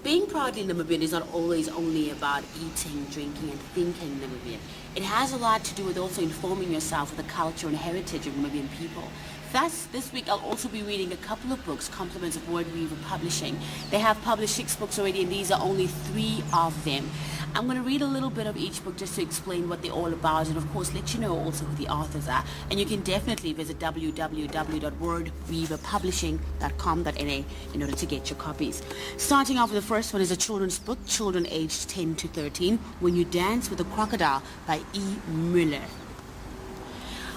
Being proudly Namibian is not always only about eating, drinking and thinking Namibian. It has a lot to do with also informing yourself of the culture and heritage of Namibian people. Thus, this week I'll also be reading a couple of books, compliments of Word Weaver Publishing. They have published 6 books already and these are only 3 of them. I'm going to read a little bit of each book just to explain what they're all about and of course let you know also who the authors are. And you can definitely visit www.wordweaverpublishing.com.na in order to get your copies. Starting off with the first one is a children's book, children aged 10 to 13, When You Dance with a Crocodile by E. Muller.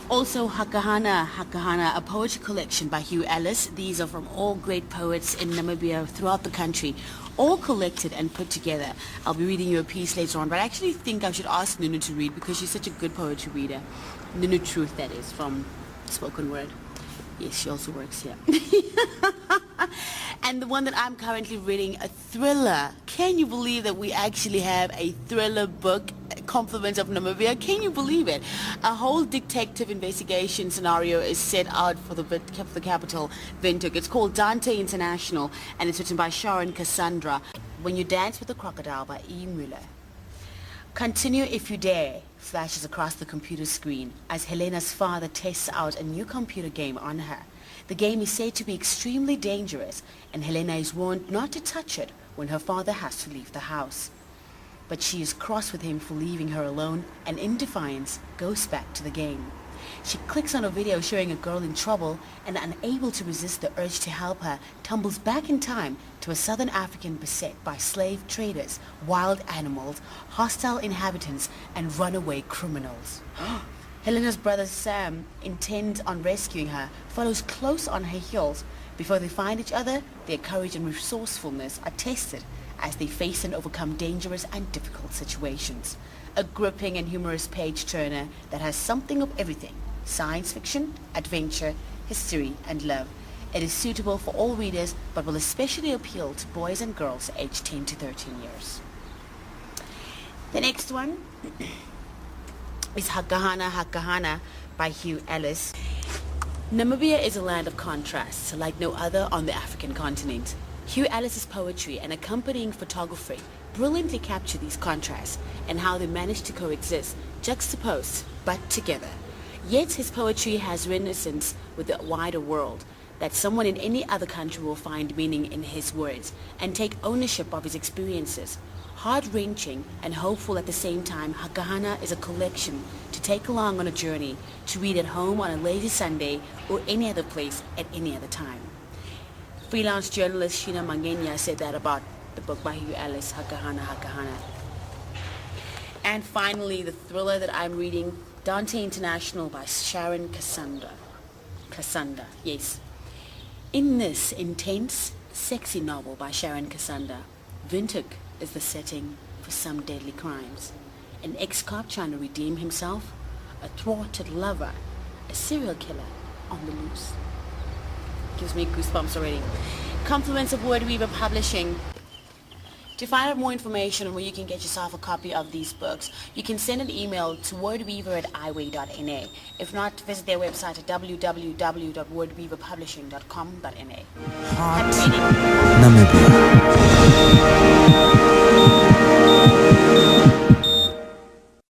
Also, Hakahana, a poetry collection by Hugh Ellis. These are from all great poets in Namibia throughout the country, all collected and put together. I'll be reading you a piece later on, but I actually think I should ask Nunu to read because she's such a good poetry reader. Nunu Truth, that is, from Spoken Word. Yes, she also works here. And the one that I'm currently reading, a thriller. Can you believe that we actually have a thriller book, Compliments of Namibia? Can you believe it? A whole detective investigation scenario is set out for the capital, Windhoek. It's called Dante International, and it's written by Sharon Cassandra. When You Dance with the Crocodile by E. Muller. Continue if you dare, flashes across the computer screen as Helena's father tests out a new computer game on her. The game is said to be extremely dangerous, and Helena is warned not to touch it when her father has to leave the house. But she is cross with him for leaving her alone and in defiance goes back to the game. She clicks on a video showing a girl in trouble and unable to resist the urge to help her, tumbles back in time to a southern African beset by slave traders, wild animals, hostile inhabitants and runaway criminals. Helena's brother Sam, intent on rescuing her, follows close on her heels. Before they find each other, their courage and resourcefulness are tested as they face and overcome dangerous and difficult situations. A gripping and humorous page-turner that has something of everything: science fiction, adventure, history, and love. It is suitable for all readers, but will especially appeal to boys and girls aged 10 to 13 years. The next one is Hakahana by Hugh Ellis. Namibia is a land of contrasts, like no other on the African continent. Hugh Ellis's poetry and accompanying photography brilliantly capture these contrasts and how they manage to coexist, juxtaposed but together. Yet his poetry has resonance with the wider world, that someone in any other country will find meaning in his words and take ownership of his experiences. Heart-wrenching and hopeful at the same time, Hakahana is a collection to take along on a journey, to read at home on a lazy Sunday or any other place at any other time. Freelance journalist Sheena Mangenya said that about the book by Hugh Ellis, Hakahana. And finally, the thriller that I'm reading, Dante International by Sharon Cassandra, yes. In this intense, sexy novel by Sharon Cassandra, Windhoek is the setting for some deadly crimes. An ex-cop trying to redeem himself, a thwarted lover, a serial killer on the loose. Gives me goosebumps already. Compliments of Word Weaver Publishing. To find out more information on where you can get yourself a copy of these books, you can send an email to wordweaver@iway.na. If not, visit their website at www.wordweaverpublishing.com.na. Namibia.